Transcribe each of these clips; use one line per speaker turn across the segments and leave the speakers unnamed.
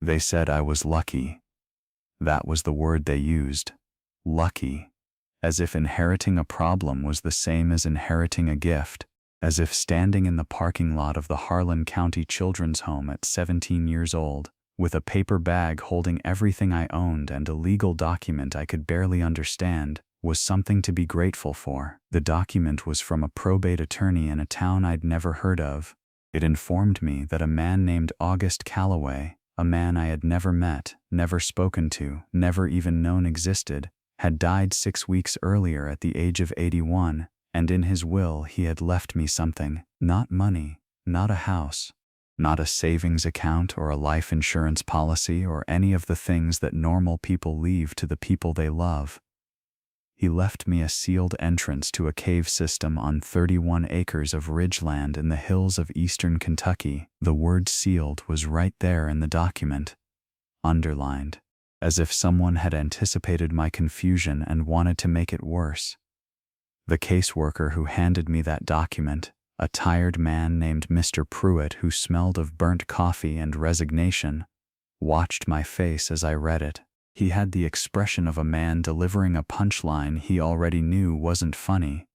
They said I was lucky. That was the word they used. Lucky. As if inheriting a problem was the same as inheriting a gift. As if standing in the parking lot of the Harlan County Children's Home at 17 years old, with a paper bag holding everything I owned and a legal document I could barely understand, was something to be grateful for. The document was from a probate attorney in a town I'd never heard of. It informed me that a man named August Calloway, a man I had never met, never spoken to, never even known existed, had died 6 weeks earlier at the age of 81, and in his will he had left me something. Not money, not a house, not a savings account or a life insurance policy or any of the things that normal people leave to the people they love. He left me a sealed entrance to a cave system on 31 acres of ridgeland in the hills of eastern Kentucky. The word sealed was right there in the document, underlined, as if someone had anticipated my confusion and wanted to make it worse. The caseworker who handed me that document, a tired man named Mr. Pruitt who smelled of burnt coffee and resignation, watched my face as I read it. He had the expression of a man delivering a punchline he already knew wasn't funny.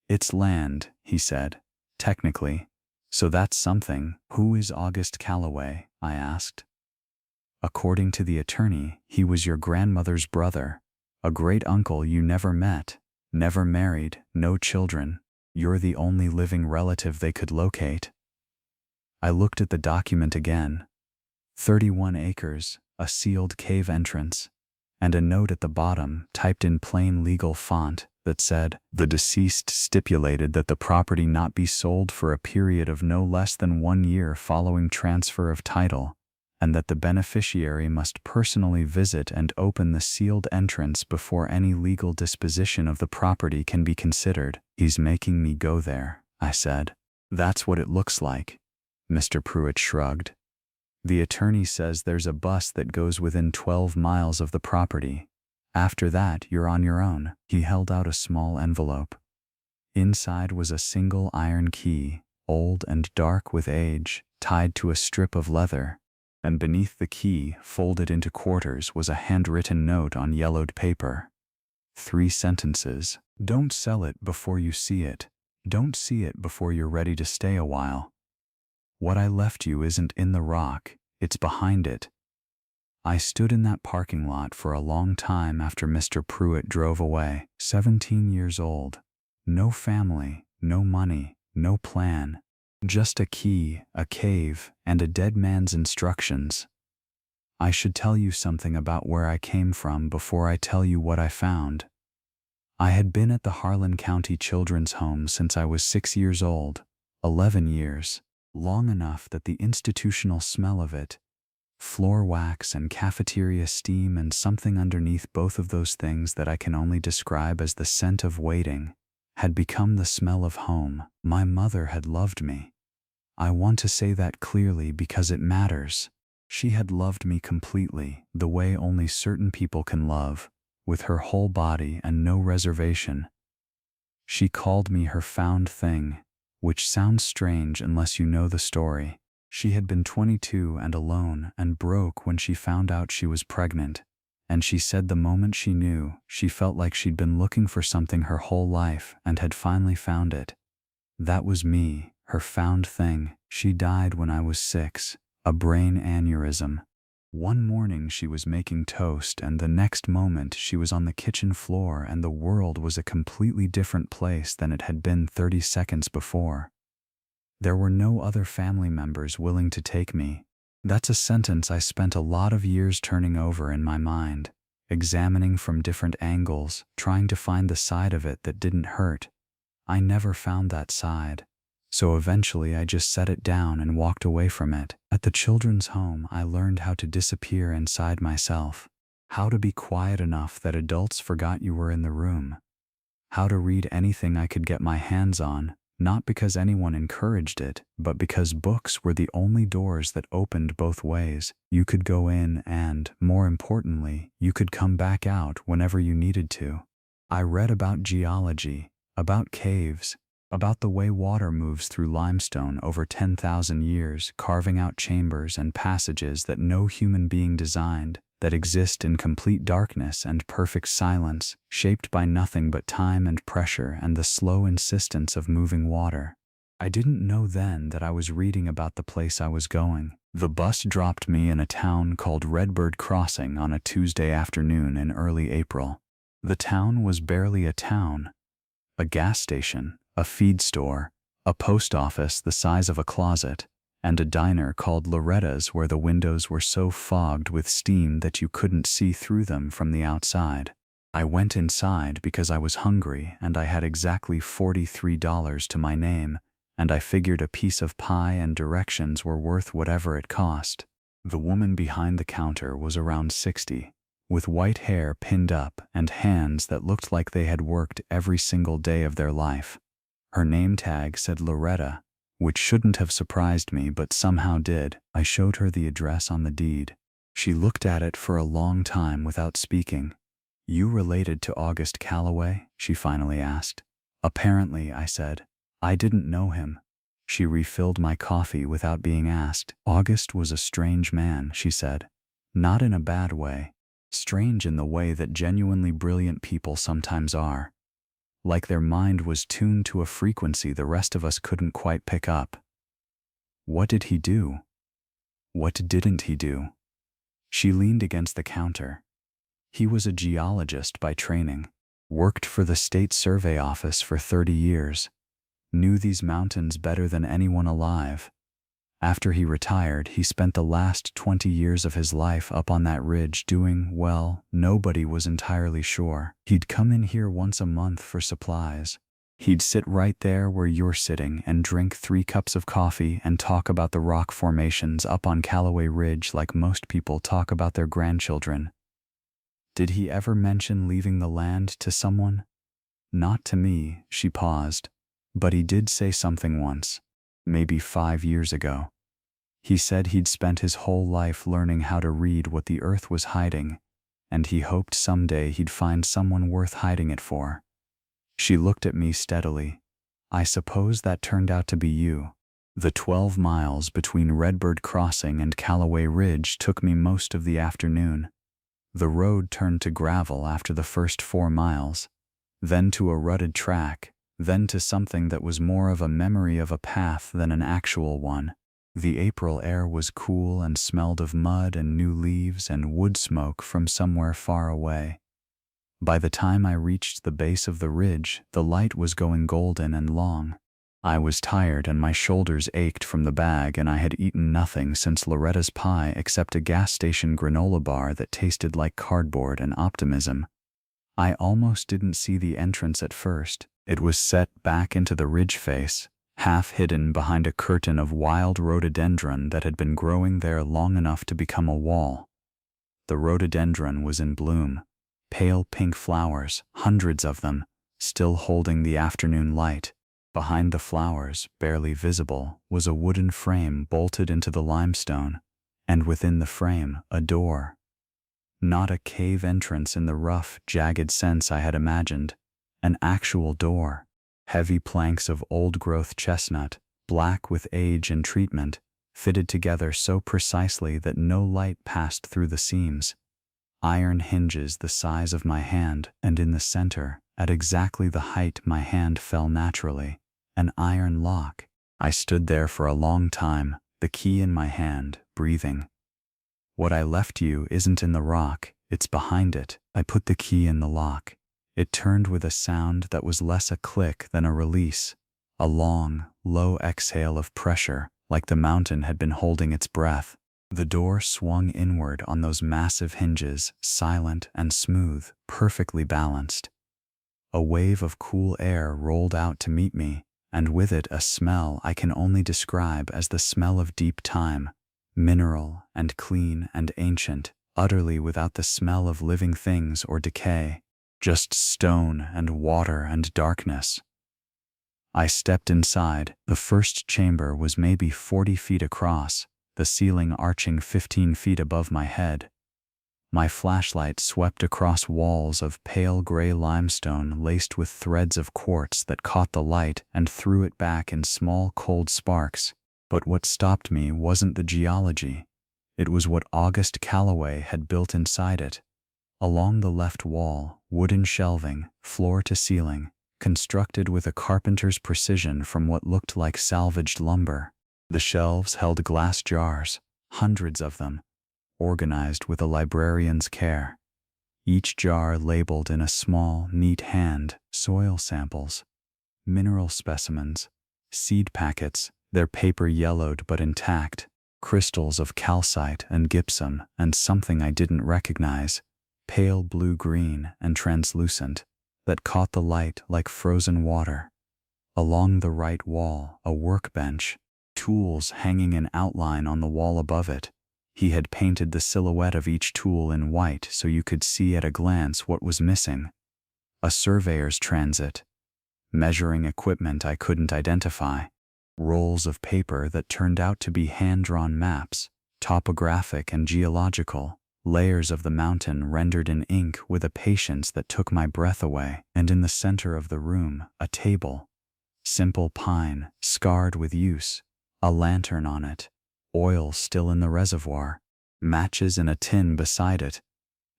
"It's land," he said, "technically, so that's something." "Who is August Calloway?" I asked. "According to the attorney, he was your grandmother's brother, a great uncle you never met, never married, no children. You're the only living relative they could locate." I looked at the document again. 31 acres, a sealed cave entrance, and a note at the bottom, typed in plain legal font, that said, "The deceased stipulated that the property not be sold for a period of no less than 1 year following transfer of title, and that the beneficiary must personally visit and open the sealed entrance before any legal disposition of the property can be considered." "He's making me go there," I said. "That's what it looks like." Mr. Pruitt shrugged. "The attorney says there's a bus that goes within 12 miles of the property. After that, you're on your own." He held out a small envelope. Inside was a single iron key, old and dark with age, tied to a strip of leather, and beneath the key, folded into quarters, was a handwritten note on yellowed paper. 3 sentences. "Don't sell it before you see it. Don't see it before you're ready to stay a while. What I left you isn't in the rock, it's behind it." I stood in that parking lot for a long time after Mr. Pruitt drove away. 17 years old. No family, no money, no plan. Just a key, a cave, and a dead man's instructions. I should tell you something about where I came from before I tell you what I found. I had been at the Harlan County Children's Home since I was 6 years old, 11 years. Long enough that the institutional smell of it, floor wax and cafeteria steam and something underneath both of those things that I can only describe as the scent of waiting, had become the smell of home. My mother had loved me. I want to say that clearly because it matters. She had loved me completely, the way only certain people can love, with her whole body and no reservation. She called me her found thing, which sounds strange unless you know the story. She had been 22 and alone and broke when she found out she was pregnant, and she said the moment she knew, she felt like she'd been looking for something her whole life and had finally found it. That was me, her found thing. She died when I was 6, a brain aneurysm. One morning she was making toast and the next moment she was on the kitchen floor and the world was a completely different place than it had been 30 seconds before. There were no other family members willing to take me. That's a sentence I spent a lot of years turning over in my mind, examining from different angles, trying to find the side of it that didn't hurt. I never found that side. So eventually I just set it down and walked away from it. At the children's home, I learned how to disappear inside myself, how to be quiet enough that adults forgot you were in the room, how to read anything I could get my hands on, not because anyone encouraged it, but because books were the only doors that opened both ways. You could go in and, more importantly, you could come back out whenever you needed to. I read about geology, about caves, about the way water moves through limestone over 10,000 years, carving out chambers and passages that no human being designed, that exist in complete darkness and perfect silence, shaped by nothing but time and pressure and the slow insistence of moving water. I didn't know then that I was reading about the place I was going. The bus dropped me in a town called Redbird Crossing on a Tuesday afternoon in early April. The town was barely a town. A gas station, a feed store, a post office the size of a closet, and a diner called Loretta's where the windows were so fogged with steam that you couldn't see through them from the outside. I went inside because I was hungry and I had exactly $43 to my name, and I figured a piece of pie and directions were worth whatever it cost. The woman behind the counter was around 60, with white hair pinned up and hands that looked like they had worked every single day of their life. Her name tag said Loretta, which shouldn't have surprised me but somehow did. I showed her the address on the deed. She looked at it for a long time without speaking. "You related to August Calloway?" she finally asked. "Apparently," I said. "I didn't know him." She refilled my coffee without being asked. "August was a strange man," she said. "Not in a bad way. Strange in the way that genuinely brilliant people sometimes are. Like their mind was tuned to a frequency the rest of us couldn't quite pick up." "What did he do? What didn't he do?" She leaned against the counter. "He was a geologist by training. Worked for the State Survey Office for 30 years. Knew these mountains better than anyone alive. After he retired, he spent the last 20 years of his life up on that ridge doing, well, nobody was entirely sure. He'd come in here once a month for supplies. He'd sit right there where you're sitting and drink 3 cups of coffee and talk about the rock formations up on Calloway Ridge like most people talk about their grandchildren." "Did he ever mention leaving the land to someone?" "Not to me," she paused. "But he did say something once, maybe 5 years ago. He said he'd spent his whole life learning how to read what the earth was hiding, and he hoped someday he'd find someone worth hiding it for." She looked at me steadily. "I suppose that turned out to be you." The 12 miles between Redbird Crossing and Calloway Ridge took me most of the afternoon. The road turned to gravel after the first 4 miles, then to a rutted track, then to something that was more of a memory of a path than an actual one. The April air was cool and smelled of mud and new leaves and wood smoke from somewhere far away. By the time I reached the base of the ridge, the light was going golden and long. I was tired and my shoulders ached from the bag, and I had eaten nothing since Loretta's pie except a gas station granola bar that tasted like cardboard and optimism. I almost didn't see the entrance at first. It was set back into the ridge face, half hidden behind a curtain of wild rhododendron that had been growing there long enough to become a wall. The rhododendron was in bloom, pale pink flowers, hundreds of them, still holding the afternoon light. Behind the flowers, barely visible, was a wooden frame bolted into the limestone, and within the frame, a door. Not a cave entrance in the rough, jagged sense I had imagined. An actual door. Heavy planks of old-growth chestnut, black with age and treatment, fitted together so precisely that no light passed through the seams. Iron hinges the size of my hand, and in the center, at exactly the height my hand fell naturally, an iron lock. I stood there for a long time, the key in my hand, breathing. "What I left you isn't in the rock, it's behind it." I put the key in the lock. It turned with a sound that was less a click than a release, a long, low exhale of pressure, like the mountain had been holding its breath. The door swung inward on those massive hinges, silent and smooth, perfectly balanced. A wave of cool air rolled out to meet me, and with it a smell I can only describe as the smell of deep time, mineral and clean and ancient, utterly without the smell of living things or decay. Just stone and water and darkness. I stepped inside. The first chamber was maybe 40 feet across, the ceiling arching 15 feet above my head. My flashlight swept across walls of pale gray limestone laced with threads of quartz that caught the light and threw it back in small cold sparks. But what stopped me wasn't the geology. It was what August Calloway had built inside it. Along the left wall, wooden shelving, floor to ceiling, constructed with a carpenter's precision from what looked like salvaged lumber. The shelves held glass jars, hundreds of them, organized with a librarian's care. Each jar labeled in a small, neat hand, soil samples, mineral specimens, seed packets, their paper yellowed but intact, crystals of calcite and gypsum, and something I didn't recognize, pale blue-green and translucent, that caught the light like frozen water. Along the right wall, a workbench, tools hanging in outline on the wall above it. He had painted the silhouette of each tool in white so you could see at a glance what was missing. A surveyor's transit, measuring equipment I couldn't identify, rolls of paper that turned out to be hand-drawn maps, topographic and geological, layers of the mountain rendered in ink with a patience that took my breath away, and in the center of the room, a table. Simple pine, scarred with use, a lantern on it, oil still in the reservoir, matches in a tin beside it,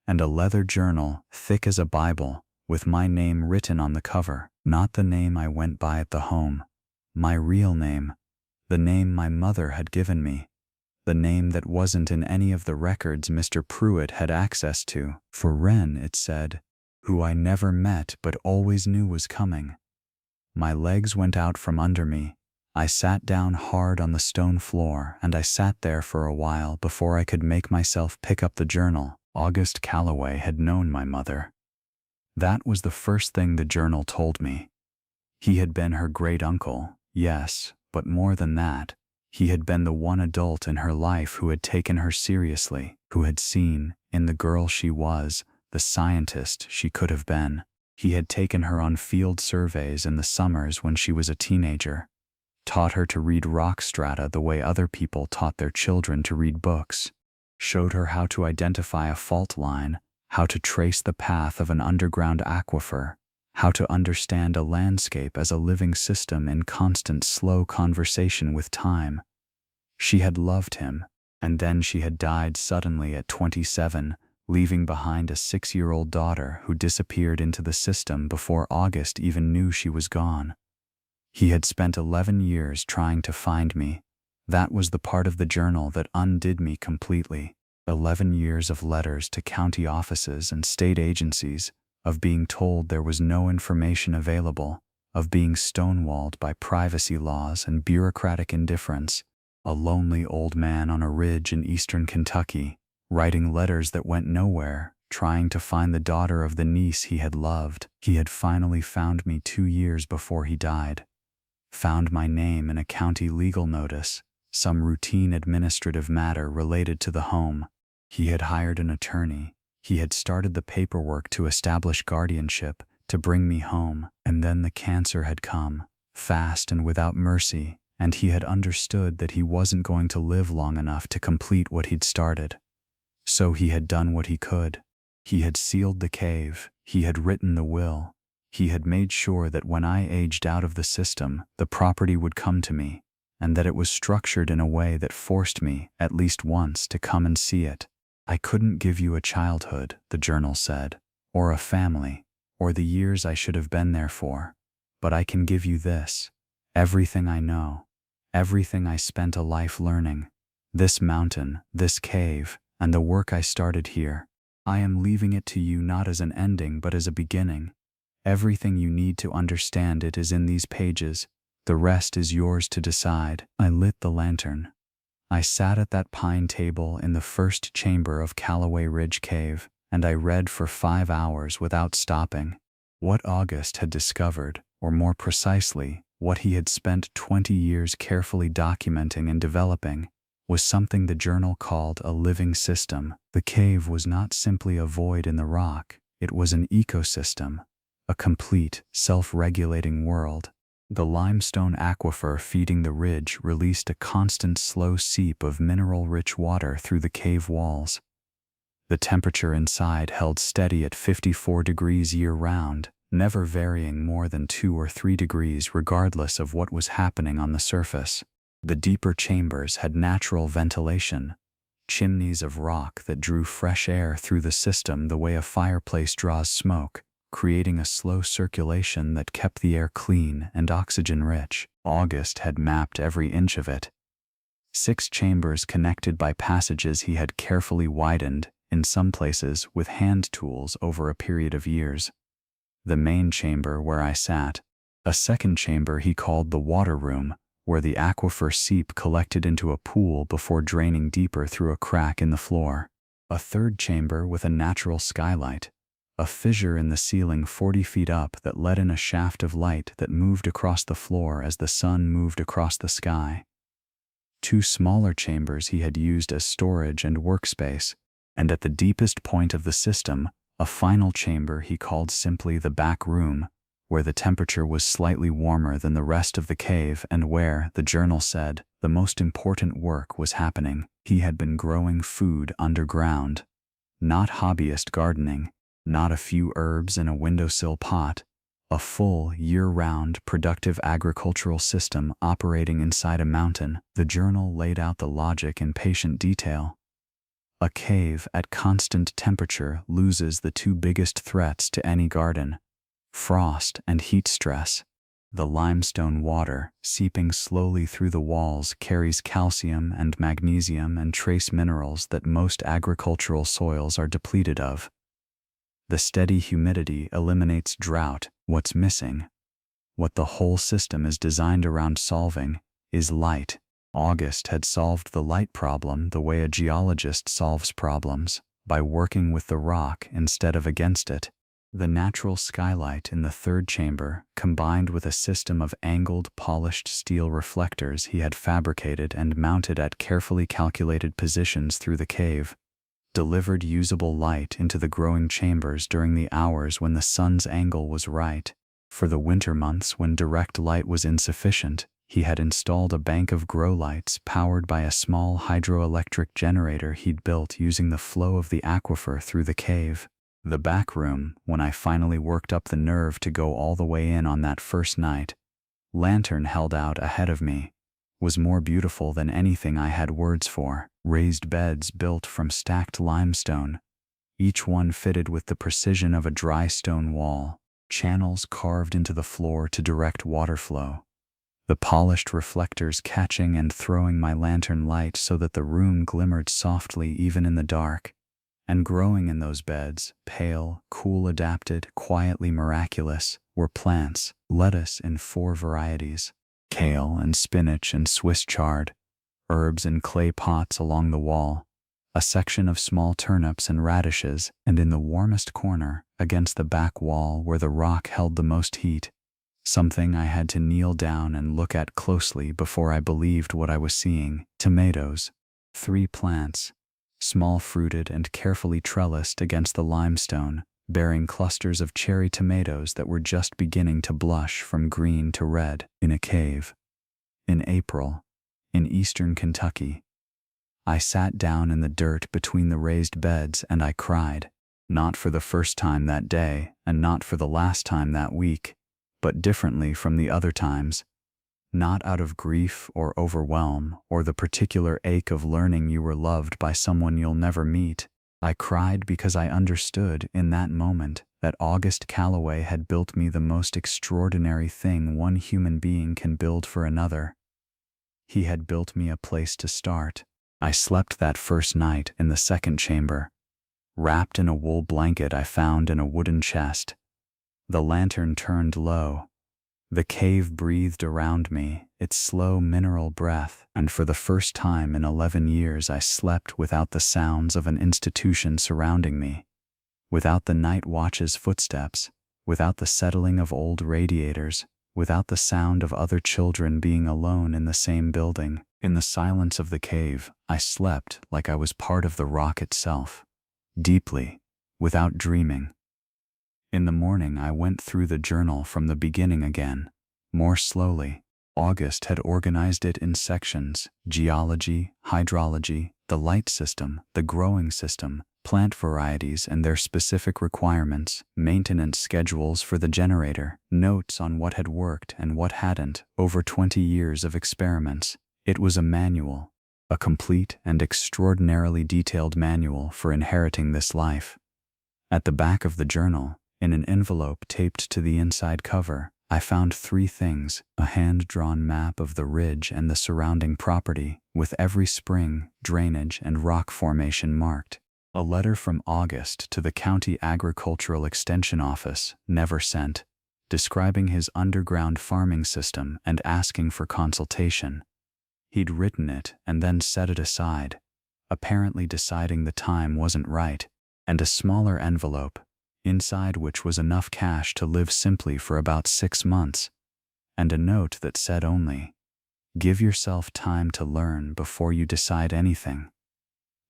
and a leather journal, thick as a Bible, with my name written on the cover. Not the name I went by at the home, my real name, the name my mother had given me, the name that wasn't in any of the records Mr. Pruitt had access to. For Wren, it said, who I never met but always knew was coming. My legs went out from under me. I sat down hard on the stone floor, and I sat there for a while before I could make myself pick up the journal. August Calloway had known my mother. That was the first thing the journal told me. He had been her great-uncle, yes, but more than that, he had been the one adult in her life who had taken her seriously, who had seen, in the girl she was, the scientist she could have been. He had taken her on field surveys in the summers when she was a teenager, taught her to read rock strata the way other people taught their children to read books, showed her how to identify a fault line, how to trace the path of an underground aquifer, how to understand a landscape as a living system in constant slow conversation with time. She had loved him, and then she had died suddenly at 27, leaving behind a 6-year-old daughter who disappeared into the system before August even knew she was gone. He had spent 11 years trying to find me. That was the part of the journal that undid me completely. 11 years of letters to county offices and state agencies, of being told there was no information available, of being stonewalled by privacy laws and bureaucratic indifference. A lonely old man on a ridge in eastern Kentucky, writing letters that went nowhere, trying to find the daughter of the niece he had loved. He had finally found me 2 years before he died. Found my name in a county legal notice, some routine administrative matter related to the home. He had hired an attorney. He had started the paperwork to establish guardianship, to bring me home, and then the cancer had come, fast and without mercy, and he had understood that he wasn't going to live long enough to complete what he'd started. So he had done what he could. He had sealed the cave, he had written the will, he had made sure that when I aged out of the system, the property would come to me, and that it was structured in a way that forced me, at least once, to come and see it. I couldn't give you a childhood, the journal said, or a family, or the years I should have been there for, but I can give you this, everything I know, everything I spent a life learning, this mountain, this cave, and the work I started here. I am leaving it to you not as an ending but as a beginning. Everything you need to understand it is in these pages. The rest is yours to decide. I lit the lantern. I sat at that pine table in the first chamber of Calloway Ridge Cave, and I read for 5 hours without stopping. What August had discovered, or more precisely, what he had spent 20 years carefully documenting and developing, was something the journal called a living system. The cave was not simply a void in the rock, it was an ecosystem, a complete, self-regulating world. The limestone aquifer feeding the ridge released a constant slow seep of mineral-rich water through the cave walls. The temperature inside held steady at 54 degrees year-round, never varying more than 2 or 3 degrees regardless of what was happening on the surface. The deeper chambers had natural ventilation, chimneys of rock that drew fresh air through the system the way a fireplace draws smoke, creating a slow circulation that kept the air clean and oxygen-rich. August had mapped every inch of it. 6 chambers connected by passages he had carefully widened, in some places with hand tools over a period of years. The main chamber where I sat, a second chamber he called the water room, where the aquifer seep collected into a pool before draining deeper through a crack in the floor. A third chamber with a natural skylight, a fissure in the ceiling 40 feet up that let in a shaft of light that moved across the floor as the sun moved across the sky. 2 smaller chambers he had used as storage and workspace, and at the deepest point of the system, a final chamber he called simply the back room, where the temperature was slightly warmer than the rest of the cave and where, the journal said, the most important work was happening. He had been growing food underground. Not hobbyist gardening, not a few herbs in a windowsill pot, a full, year-round, productive agricultural system operating inside a mountain. The journal laid out the logic in patient detail. A cave at constant temperature loses the 2 biggest threats to any garden: frost and heat stress. The limestone water, seeping slowly through the walls, carries calcium and magnesium and trace minerals that most agricultural soils are depleted of. The steady humidity eliminates drought. What's missing, what the whole system is designed around solving, is light. August had solved the light problem the way a geologist solves problems, by working with the rock instead of against it. The natural skylight in the third chamber, combined with a system of angled, polished steel reflectors he had fabricated and mounted at carefully calculated positions through the cave, delivered usable light into the growing chambers during the hours when the sun's angle was right. For the winter months when direct light was insufficient, he had installed a bank of grow lights powered by a small hydroelectric generator he'd built using the flow of the aquifer through the cave. The back room, when I finally worked up the nerve to go all the way in on that first night, lantern held out ahead of me, was more beautiful than anything I had words for. Raised beds built from stacked limestone, each one fitted with the precision of a dry stone wall, channels carved into the floor to direct water flow, the polished reflectors catching and throwing my lantern light so that the room glimmered softly even in the dark. And growing in those beds, pale, cool, adapted, quietly miraculous, were plants, lettuce in 4 varieties, kale and spinach and Swiss chard, herbs in clay pots along the wall, a section of small turnips and radishes, and in the warmest corner, against the back wall where the rock held the most heat, something I had to kneel down and look at closely before I believed what I was seeing: tomatoes. 3 plants, small-fruited and carefully trellised against the limestone, bearing clusters of cherry tomatoes that were just beginning to blush from green to red. In a cave. In April. In eastern Kentucky. I sat down in the dirt between the raised beds and I cried, not for the first time that day and not for the last time that week, but differently from the other times. Not out of grief or overwhelm or the particular ache of learning you were loved by someone you'll never meet. I cried because I understood in that moment that August Calloway had built me the most extraordinary thing one human being can build for another. He had built me a place to start. I slept that first night in the second chamber, wrapped in a wool blanket I found in a wooden chest. The lantern turned low. The cave breathed around me, its slow mineral breath, and for the first time in 11 years I slept without the sounds of an institution surrounding me, without the night watch's footsteps, without the settling of old radiators, without the sound of other children being alone in the same building. In the silence of the cave, I slept like I was part of the rock itself, deeply, without dreaming. In the morning I went through the journal from the beginning again, more slowly. August had organized it in sections: geology, hydrology, the light system, the growing system, plant varieties and their specific requirements, maintenance schedules for the generator, notes on what had worked and what hadn't, over 20 years of experiments. It was a manual, a complete and extraordinarily detailed manual for inheriting this life. At the back of the journal, in an envelope taped to the inside cover, I found 3 things: a hand-drawn map of the ridge and the surrounding property, with every spring, drainage, and rock formation marked. A letter from August to the County Agricultural Extension Office, never sent, describing his underground farming system and asking for consultation. He'd written it and then set it aside, apparently deciding the time wasn't right, and a smaller envelope, inside which was enough cash to live simply for about 6 months, and a note that said only, "Give yourself time to learn before you decide anything."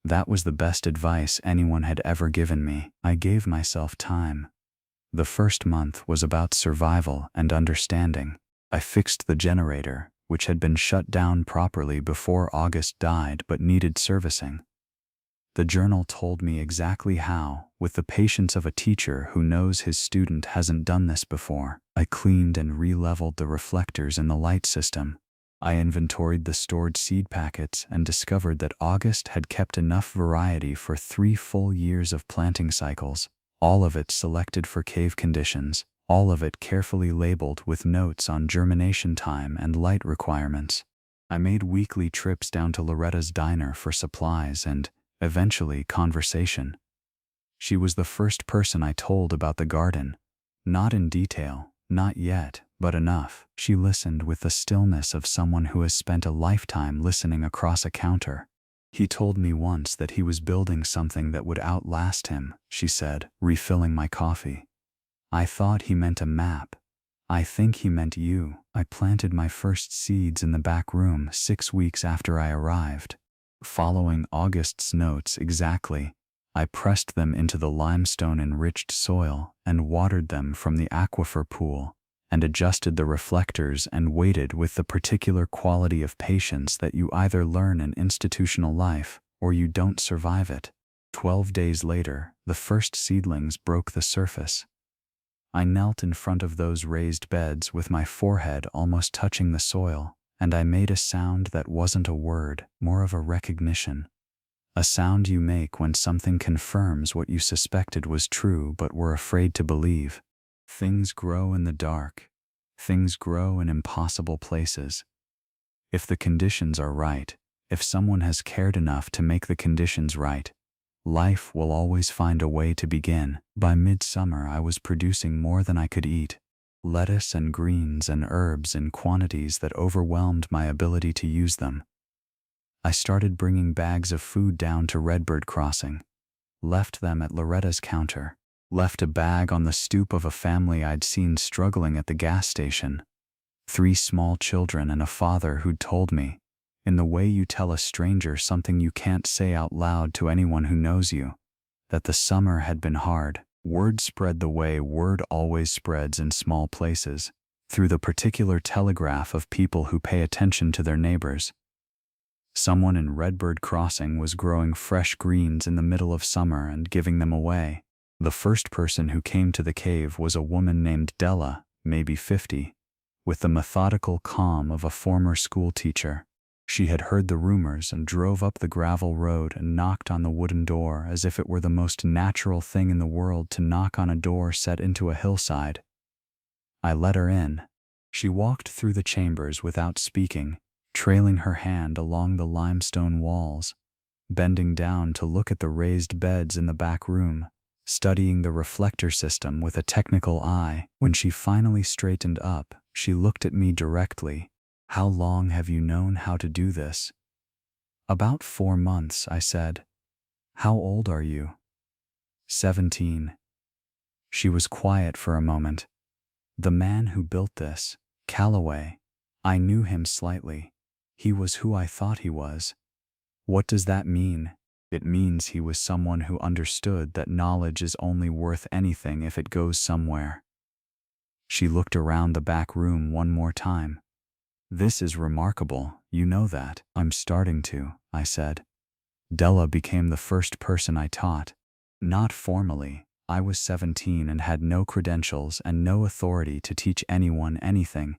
That was the best advice anyone had ever given me. I gave myself time. The first month was about survival and understanding. I fixed the generator, which had been shut down properly before August died but needed servicing. The journal told me exactly how, with the patience of a teacher who knows his student hasn't done this before. I cleaned and re-leveled the reflectors in the light system. I inventoried the stored seed packets and discovered that August had kept enough variety for 3 full years of planting cycles, all of it selected for cave conditions, all of it carefully labeled with notes on germination time and light requirements. I made weekly trips down to Loretta's diner for supplies and, eventually, conversation. She was the first person I told about the garden. Not in detail, not yet, but enough. She listened with the stillness of someone who has spent a lifetime listening across a counter. "He told me once that he was building something that would outlast him," she said, refilling my coffee. "I thought he meant a map. I think he meant you." I planted my first seeds in the back room 6 weeks after I arrived. Following August's notes exactly, I pressed them into the limestone-enriched soil and watered them from the aquifer pool, and adjusted the reflectors and waited with the particular quality of patience that you either learn in institutional life or you don't survive it. 12 days later, the first seedlings broke the surface. I knelt in front of those raised beds with my forehead almost touching the soil, and I made a sound that wasn't a word, more of a recognition. A sound you make when something confirms what you suspected was true but were afraid to believe. Things grow in the dark. Things grow in impossible places. If the conditions are right, if someone has cared enough to make the conditions right, life will always find a way to begin. By midsummer, I was producing more than I could eat. Lettuce and greens and herbs in quantities that overwhelmed my ability to use them. I started bringing bags of food down to Redbird Crossing, left them at Loretta's counter, left a bag on the stoop of a family I'd seen struggling at the gas station. 3 small children and a father who'd told me, in the way you tell a stranger something you can't say out loud to anyone who knows you, that the summer had been hard. Word spread the way word always spreads in small places, through the particular telegraph of people who pay attention to their neighbors. Someone in Redbird Crossing was growing fresh greens in the middle of summer and giving them away. The first person who came to the cave was a woman named Della, maybe 50, with the methodical calm of a former school teacher. She had heard the rumors and drove up the gravel road and knocked on the wooden door as if it were the most natural thing in the world to knock on a door set into a hillside. I let her in. She walked through the chambers without speaking, trailing her hand along the limestone walls, bending down to look at the raised beds in the back room, studying the reflector system with a technical eye. When she finally straightened up, she looked at me directly. "How long have you known how to do this?" "About 4 months," I said. "How old are you?" 17. She was quiet for a moment. "The man who built this, Calloway, I knew him slightly. He was who I thought he was." "What does that mean?" "It means he was someone who understood that knowledge is only worth anything if it goes somewhere." She looked around the back room one more time. "This is remarkable, you know that." "I'm starting to," I said. Della became the first person I taught. Not formally. I was 17 and had no credentials and no authority to teach anyone anything.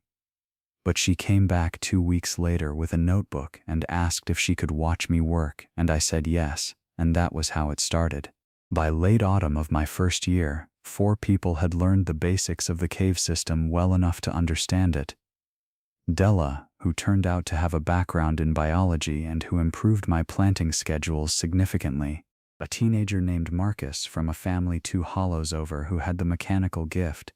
But she came back 2 weeks later with a notebook and asked if she could watch me work, and I said yes, and that was how it started. By late autumn of my first year, 4 people had learned the basics of the cave system well enough to understand it. Della, who turned out to have a background in biology and who improved my planting schedules significantly. A teenager named Marcus from a family 2 hollows over who had the mechanical gift.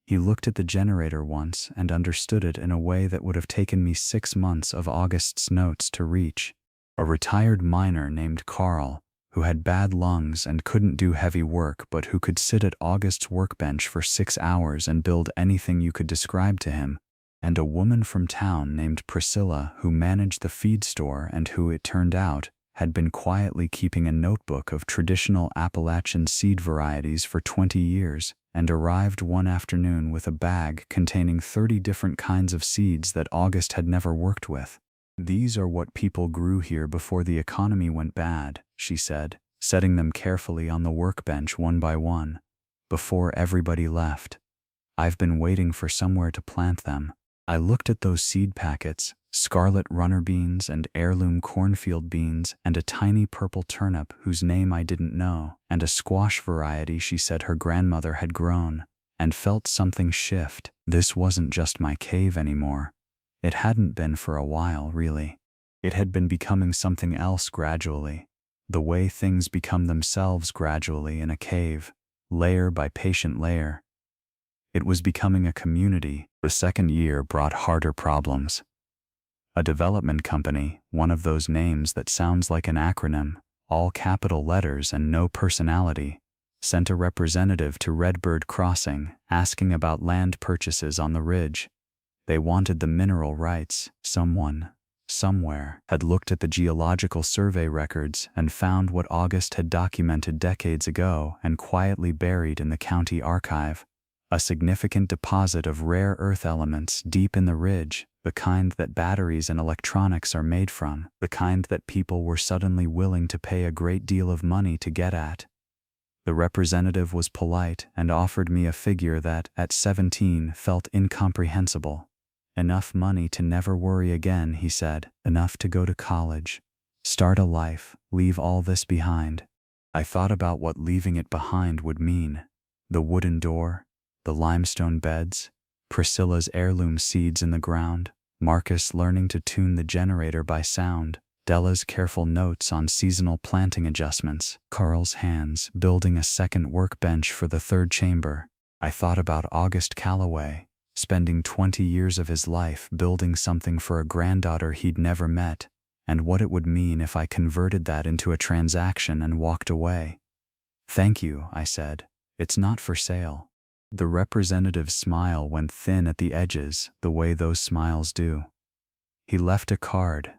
He looked at the generator once and understood it in a way that would have taken me 6 months of August's notes to reach. A retired miner named Carl, who had bad lungs and couldn't do heavy work but who could sit at August's workbench for 6 hours and build anything you could describe to him. And a woman from town named Priscilla who managed the feed store and who, it turned out, had been quietly keeping a notebook of traditional Appalachian seed varieties for 20 years, and arrived one afternoon with a bag containing 30 different kinds of seeds that August had never worked with. "These are what people grew here before the economy went bad," she said, setting them carefully on the workbench one by one, "before everybody left. I've been waiting for somewhere to plant them." I looked at those seed packets, scarlet runner beans and heirloom cornfield beans and a tiny purple turnip whose name I didn't know, and a squash variety she said her grandmother had grown, and felt something shift. This wasn't just my cave anymore. It hadn't been for a while, really. It had been becoming something else gradually, the way things become themselves gradually in a cave, layer by patient layer. It was becoming a community. The second year brought harder problems. A development company, one of those names that sounds like an acronym, all capital letters and no personality, sent a representative to Redbird Crossing asking about land purchases on the ridge. They wanted the mineral rights. Someone, somewhere, had looked at the geological survey records and found what August had documented decades ago and quietly buried in the county archive. A significant deposit of rare earth elements deep in the ridge, the kind that batteries and electronics are made from, the kind that people were suddenly willing to pay a great deal of money to get at. The representative was polite and offered me a figure that, at 17, felt incomprehensible. "Enough money to never worry again," he said. "Enough to go to college. Start a life, leave all this behind." I thought about what leaving it behind would mean. The wooden door, the limestone beds, Priscilla's heirloom seeds in the ground, Marcus learning to tune the generator by sound, Della's careful notes on seasonal planting adjustments, Carl's hands building a second workbench for the third chamber. I thought about August Calloway, spending 20 years of his life building something for a granddaughter he'd never met, and what it would mean if I converted that into a transaction and walked away. "Thank you," I said. "It's not for sale." The representative's smile went thin at the edges, the way those smiles do. He left a card.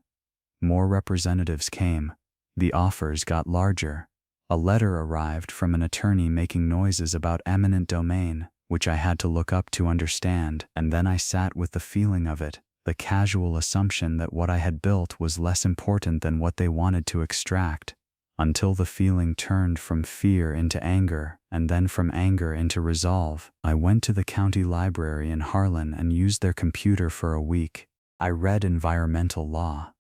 More representatives came. The offers got larger. A letter arrived from an attorney making noises about eminent domain, which I had to look up to understand, and then I sat with the feeling of it, the casual assumption that what I had built was less important than what they wanted to extract, until the feeling turned from fear into anger, and then from anger into resolve. I went to the county library in Harlan and used their computer for a week. I read environmental law.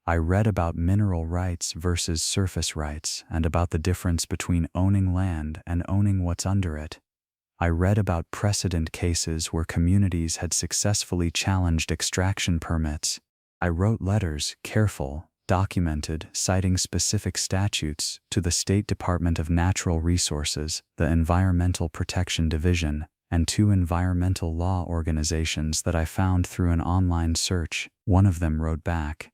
I read about mineral rights versus surface rights and about the difference between owning land and owning what's under it. I read about precedent cases where communities had successfully challenged extraction permits. I wrote letters, careful, documented, citing specific statutes, to the State Department of Natural Resources, the Environmental Protection Division, and 2 environmental law organizations that I found through an online search. One of them wrote back.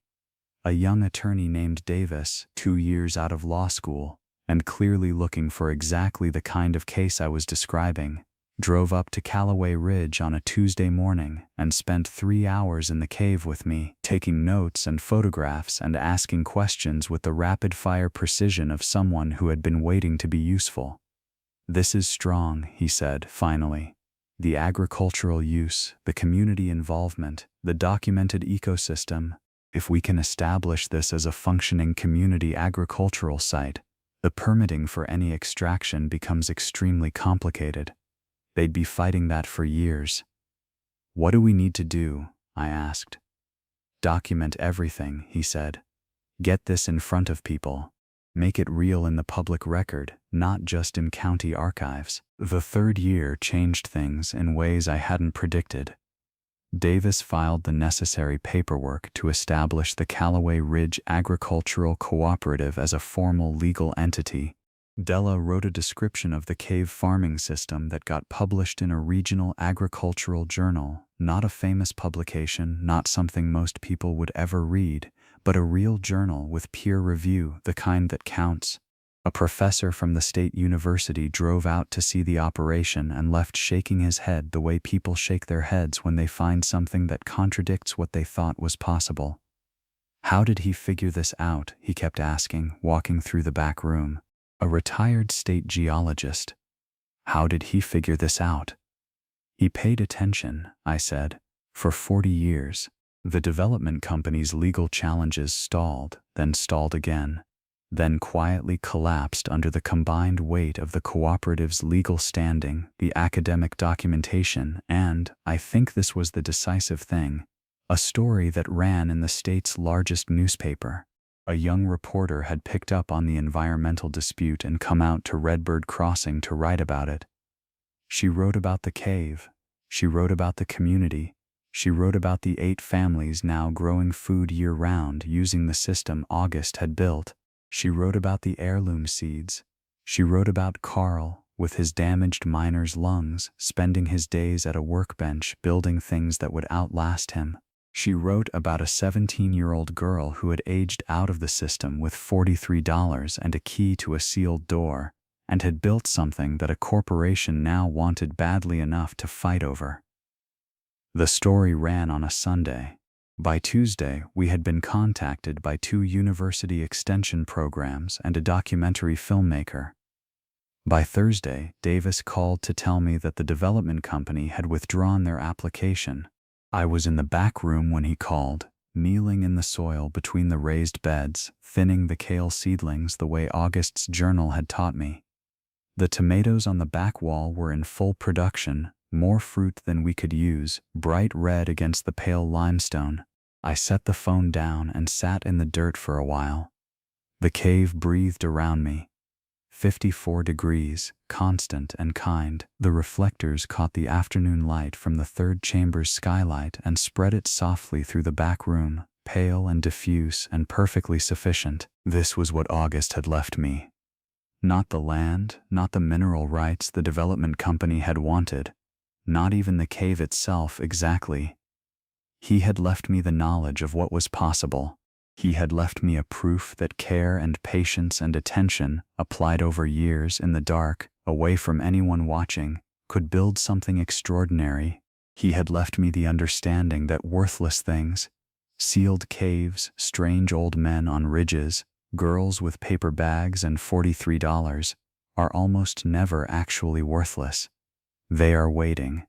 A young attorney named Davis, 2 years out of law school, and clearly looking for exactly the kind of case I was describing, drove up to Callaway Ridge on a Tuesday morning and spent 3 hours in the cave with me, taking notes and photographs and asking questions with the rapid-fire precision of someone who had been waiting to be useful. "This is strong," he said, finally. "The agricultural use, the community involvement, the documented ecosystem. If we can establish this as a functioning community agricultural site, The permitting for any extraction becomes extremely complicated. They'd be fighting that for years. What do we need to do? I asked. Document everything, he said. Get this in front of people. Make it real in the public record, not just in county archives. The third year changed things in ways I hadn't predicted. Davis filed the necessary paperwork to establish the Callaway Ridge Agricultural Cooperative as a formal legal entity. Della wrote a description of the cave farming system that got published in a regional agricultural journal, not a famous publication, not something most people would ever read, but a real journal with peer review, the kind that counts. A professor from the state university drove out to see the operation and left shaking his head the way people shake their heads when they find something that contradicts what they thought was possible. How did he figure this out? He kept asking, walking through the back room. A retired state geologist. How did he figure this out? He paid attention, I said. For 40 years. The development company's legal challenges stalled, then stalled again, then quietly collapsed under the combined weight of the cooperative's legal standing, the academic documentation, and, I think this was the decisive thing, a story that ran in the state's largest newspaper. A young reporter had picked up on the environmental dispute and come out to Redbird Crossing to write about it. She wrote about the cave. She wrote about the community. She wrote about the 8 families now growing food year-round using the system August had built. She wrote about the heirloom seeds. She wrote about Carl, with his damaged miner's lungs, spending his days at a workbench building things that would outlast him. She wrote about a 17-year-old girl who had aged out of the system with $43 and a key to a sealed door, and had built something that a corporation now wanted badly enough to fight over. The story ran on a Sunday. By Tuesday, we had been contacted by 2 university extension programs and a documentary filmmaker. By Thursday, Davis called to tell me that the development company had withdrawn their application. I was in the back room when he called, kneeling in the soil between the raised beds, thinning the kale seedlings the way August's journal had taught me. The tomatoes on the back wall were in full production, more fruit than we could use, bright red against the pale limestone. I set the phone down and sat in the dirt for a while. The cave breathed around me. 54 degrees, constant and kind. The reflectors caught the afternoon light from the 3rd chamber's skylight and spread it softly through the back room, pale and diffuse and perfectly sufficient. This was what August had left me. Not the land, not the mineral rights the development company had wanted. Not even the cave itself exactly. He had left me the knowledge of what was possible. He had left me a proof that care and patience and attention, applied over years in the dark, away from anyone watching, could build something extraordinary. He had left me the understanding that worthless things, sealed caves, strange old men on ridges, girls with paper bags and $43, are almost never actually worthless. They are waiting.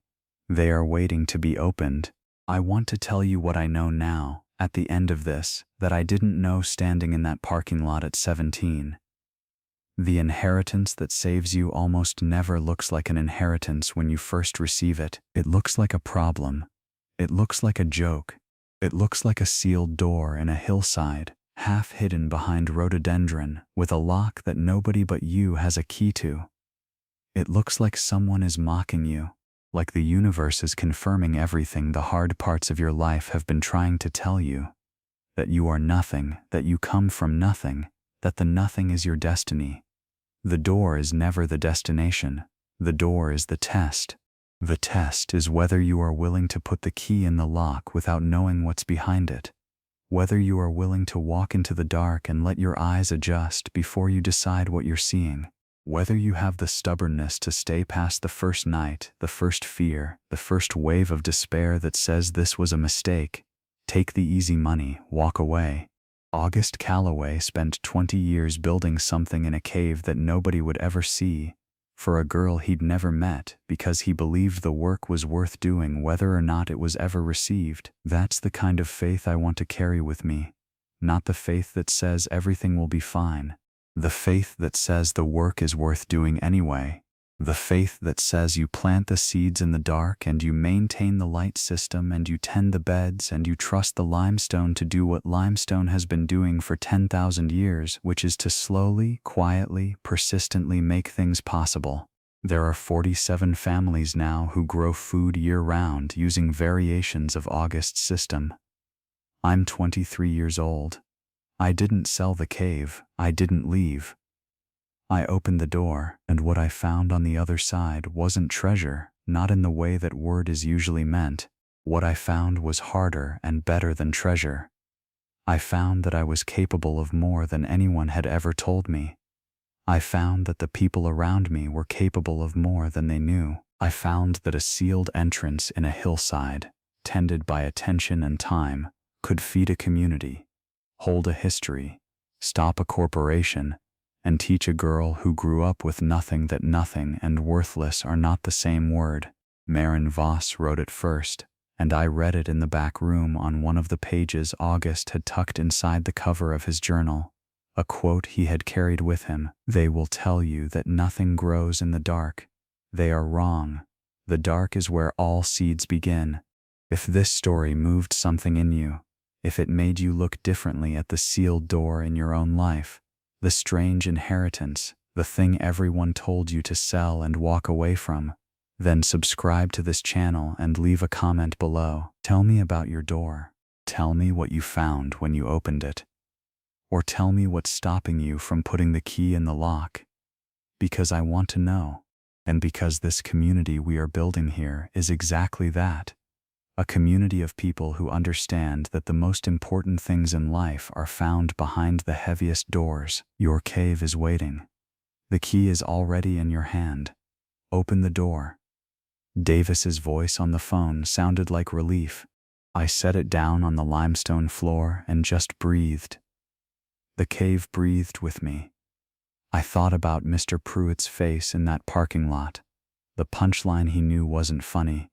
They are waiting to be opened. I want to tell you what I know now, at the end of this, that I didn't know standing in that parking lot at 17. The inheritance that saves you almost never looks like an inheritance when you first receive it. It looks like a problem. It looks like a joke. It looks like a sealed door in a hillside, half hidden behind rhododendron, with a lock that nobody but you has a key to. It looks like someone is mocking you, like the universe is confirming everything the hard parts of your life have been trying to tell you. That you are nothing, that you come from nothing, that the nothing is your destiny. The door is never the destination. The door is the test. The test is whether you are willing to put the key in the lock without knowing what's behind it. Whether you are willing to walk into the dark and let your eyes adjust before you decide what you're seeing. Whether you have the stubbornness to stay past the first night, the first fear, the first wave of despair that says this was a mistake, take the easy money, walk away. August Callaway spent 20 years building something in a cave that nobody would ever see, for a girl he'd never met, because he believed the work was worth doing whether or not it was ever received. That's the kind of faith I want to carry with me, not the faith that says everything will be fine. The faith that says the work is worth doing anyway. The faith that says you plant the seeds in the dark and you maintain the light system and you tend the beds and you trust the limestone to do what limestone has been doing for 10,000 years, which is to slowly, quietly, persistently make things possible. There are 47 families now who grow food year-round using variations of August's system. I'm 23 years old. I didn't sell the cave, I didn't leave. I opened the door, and what I found on the other side wasn't treasure, not in the way that word is usually meant. What I found was harder and better than treasure. I found that I was capable of more than anyone had ever told me. I found that the people around me were capable of more than they knew. I found that a sealed entrance in a hillside, tended by attention and time, could feed a community, hold a history, stop a corporation, and teach a girl who grew up with nothing that nothing and worthless are not the same word. Marin Voss wrote it first, and I read it in the back room on one of the pages August had tucked inside the cover of his journal, a quote he had carried with him. They will tell you that nothing grows in the dark. They are wrong. The dark is where all seeds begin. If this story moved something in you, if it made you look differently at the sealed door in your own life, the strange inheritance, the thing everyone told you to sell and walk away from, then subscribe to this channel and leave a comment below. Tell me about your door. Tell me what you found when you opened it. Or tell me what's stopping you from putting the key in the lock. Because I want to know. And because this community we are building here is exactly that. A community of people who understand that the most important things in life are found behind the heaviest doors. Your cave is waiting. The key is already in your hand. Open the door. Davis's voice on the phone sounded like relief. I set it down on the limestone floor and just breathed. The cave breathed with me. I thought about Mr. Pruitt's face in that parking lot. The punchline he knew wasn't funny.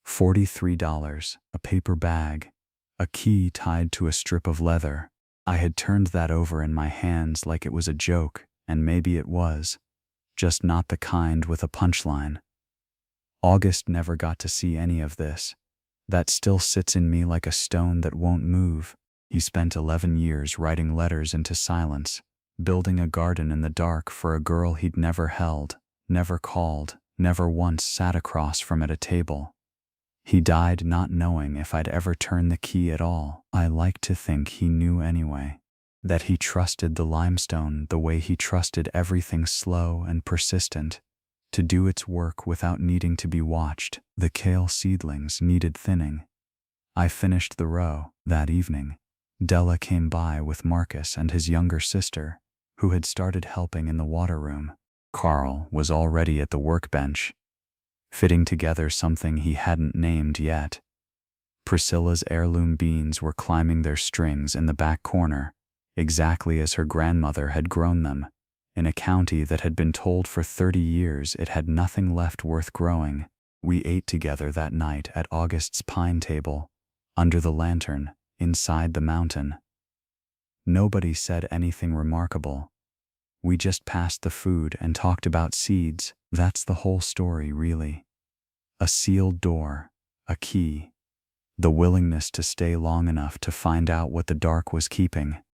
$43, a paper bag, a key tied to a strip of leather. I had turned that over in my hands like it was a joke, and maybe it was, just not the kind with a punchline. August never got to see any of this. That still sits in me like a stone that won't move. He spent 11 years writing letters into silence, building a garden in the dark for a girl he'd never held, never called, never once sat across from at a table. He died not knowing if I'd ever turn the key at all. I like to think he knew anyway. That he trusted the limestone the way he trusted everything slow and persistent, to do its work without needing to be watched. The kale seedlings needed thinning. I finished the row. That evening, Della came by with Marcus and his younger sister, who had started helping in the water room. Carl was already at the workbench, fitting together something he hadn't named yet. Priscilla's heirloom beans were climbing their strings in the back corner, exactly as her grandmother had grown them, in a county that had been told for 30 years it had nothing left worth growing. We ate together that night at August's pine table, under the lantern, inside the mountain. Nobody said anything remarkable. We just passed the food and talked about seeds. That's the whole story, really. A sealed door, a key, the willingness to stay long enough to find out what the dark was keeping.